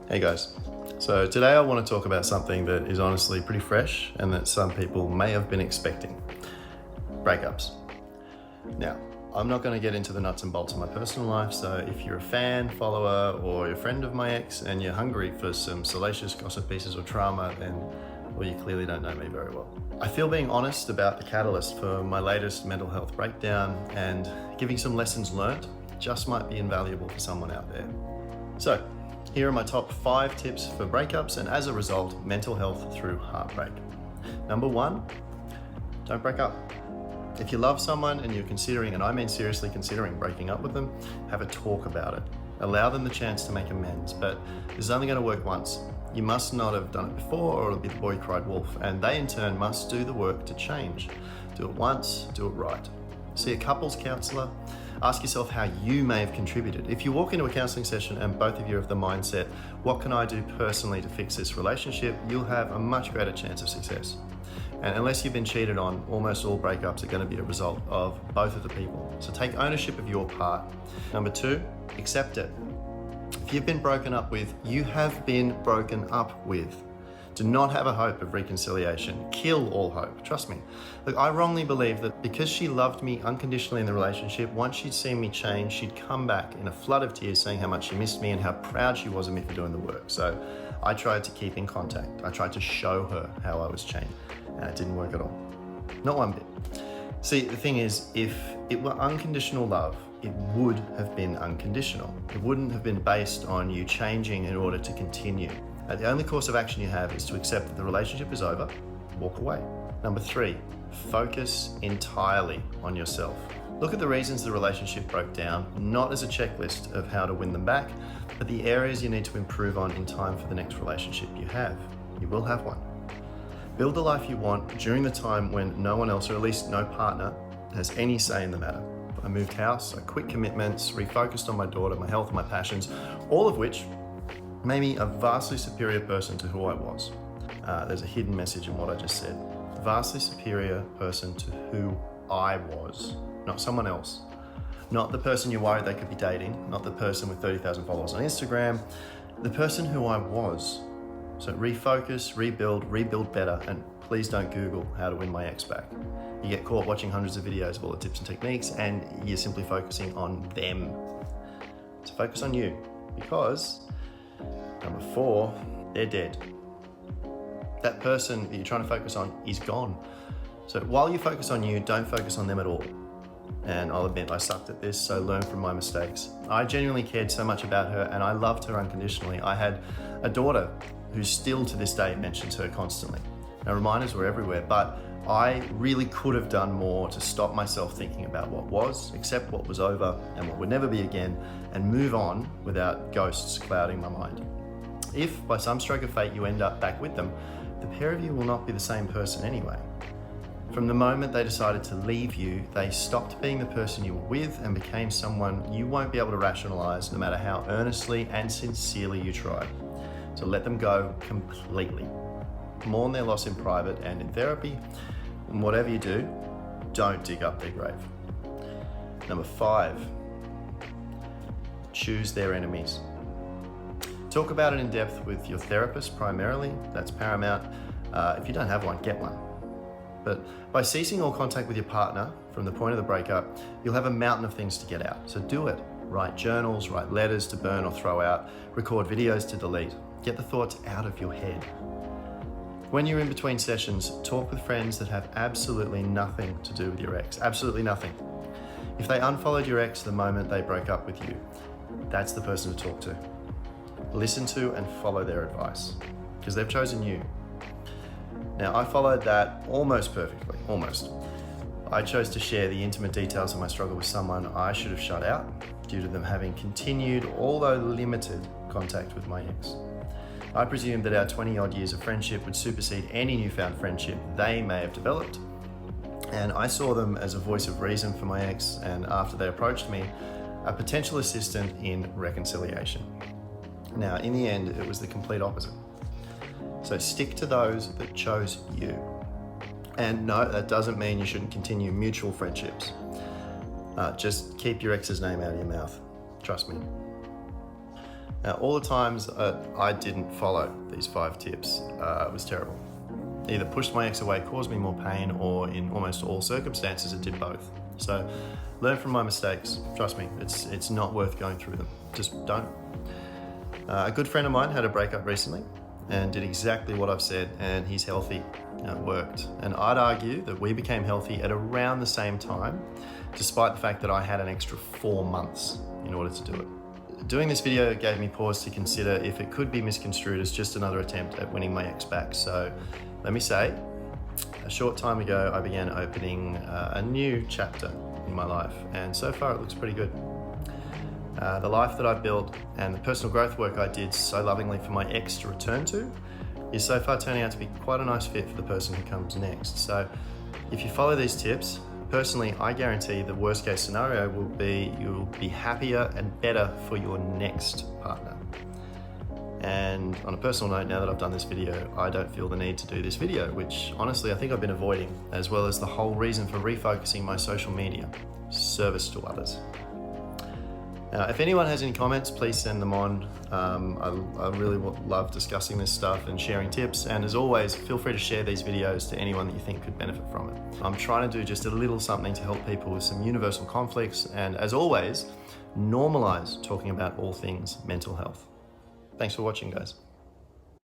Hey guys. So today I want to talk about something that is honestly pretty fresh and that some people may have been expecting. Breakups. Now, I'm not going to get into the nuts and bolts of my personal life, so if you're a fan, follower, or you're a friend of my ex and you're hungry for some salacious gossip pieces or trauma, then well, you clearly don't know me very well. I feel being honest about the catalyst for my latest mental health breakdown and giving some lessons learned just might be invaluable for someone out there. So, here are my top 5 tips for breakups and as a result, mental health through heartbreak. Number 1, don't break up. If you love someone and you're considering, and I mean seriously considering breaking up with them, have a talk about it. Allow them the chance to make amends, but this is only going to work once. You must not have done it before or it'll be the boy who cried wolf, and they in turn must do the work to change. Do it once, do it right. See a couples counsellor. Ask yourself how you may have contributed. If you walk into a counselling session and both of you are of the mindset, what can I do personally to fix this relationship, you'll have a much greater chance of success. And unless you've been cheated on, almost all breakups are going to be a result of both of the people. So take ownership of your part. Number 2, accept it. If you've been broken up with, you have been broken up with. Do not have a hope of reconciliation. Kill all hope, trust me. Look, I wrongly believe that because she loved me unconditionally in the relationship, once she'd seen me change, she'd come back in a flood of tears saying how much she missed me and how proud she was of me for doing the work. So I tried to keep in contact. I tried to show her how I was changed, and it didn't work at all. Not one bit. See, the thing is, if it were unconditional love, it would have been unconditional. It wouldn't have been based on you changing in order to continue. The only course of action you have is to accept that the relationship is over, walk away. Number 3, focus entirely on yourself. Look at the reasons the relationship broke down, not as a checklist of how to win them back, but the areas you need to improve on in time for the next relationship you have. You will have one. Build the life you want during the time when no one else, or at least no partner, has any say in the matter. I moved house, I quit commitments, refocused on my daughter, my health, my passions, all of which made me a vastly superior person to who I was. There's a hidden message in what I just said. Vastly superior person to who I was, not someone else. Not the person you're worried they could be dating, not the person with 30,000 followers on Instagram, the person who I was. So refocus, rebuild better, and please don't Google how to win my ex back. You get caught watching hundreds of videos of all the tips and techniques and you're simply focusing on them. So focus on you, because number 4, they're dead. That person that you're trying to focus on is gone. So while you focus on you, don't focus on them at all. And I'll admit I sucked at this, so learn from my mistakes. I genuinely cared so much about her and I loved her unconditionally. I had a daughter who still to this day mentions her constantly. Now reminders were everywhere, but I really could have done more to stop myself thinking about what was, accept what was over and what would never be again, and move on without ghosts clouding my mind. If by some stroke of fate you end up back with them, the pair of you will not be the same person anyway. From the moment they decided to leave you, they stopped being the person you were with and became someone you won't be able to rationalize no matter how earnestly and sincerely you try. So let them go completely. Mourn their loss in private and in therapy, and whatever you do, don't dig up their grave. Number 5, choose their enemies. Talk about it in depth with your therapist primarily, that's paramount. If you don't have one, get one. But by ceasing all contact with your partner from the point of the breakup, you'll have a mountain of things to get out. So do it. Write journals, write letters to burn or throw out, record videos to delete. Get the thoughts out of your head. When you're in between sessions, talk with friends that have absolutely nothing to do with your ex, absolutely nothing. If they unfollowed your ex the moment they broke up with you, that's the person to talk to. Listen to and follow their advice, because they've chosen you. Now, I followed that almost perfectly, almost. I chose to share the intimate details of my struggle with someone I should have shut out due to them having continued, although limited, contact with my ex. I presumed that our 20-odd years of friendship would supersede any newfound friendship they may have developed, and I saw them as a voice of reason for my ex, and after they approached me, a potential assistant in reconciliation. Now, in the end, it was the complete opposite. So stick to those that chose you. And no, that doesn't mean you shouldn't continue mutual friendships. Just keep your ex's name out of your mouth. Trust me. Now, all the times I didn't follow these 5 tips, it was terrible. Either pushed my ex away, caused me more pain, or in almost all circumstances, it did both. So learn from my mistakes. Trust me, it's not worth going through them. Just don't. A good friend of mine had a breakup recently and did exactly what I've said, and he's healthy. It worked. And I'd argue that we became healthy at around the same time, despite the fact that I had an extra 4 months in order to do it. Doing this video gave me pause to consider if it could be misconstrued as just another attempt at winning my ex back. So let me say, a short time ago, I began opening a new chapter in my life, and so far it looks pretty good. The life that I built and the personal growth work I did so lovingly for my ex to return to is so far turning out to be quite a nice fit for the person who comes next. So if you follow these tips, personally, I guarantee the worst case scenario will be you'll be happier and better for your next partner. And on a personal note, now that I've done this video, I don't feel the need to do this video, which honestly I think I've been avoiding, as well as the whole reason for refocusing my social media, service to others. If anyone has any comments, please send them on. I really love discussing this stuff and sharing tips. And as always, feel free to share these videos to anyone that you think could benefit from it. I'm trying to do just a little something to help people with some universal conflicts. And as always, normalize talking about all things mental health. Thanks for watching, guys.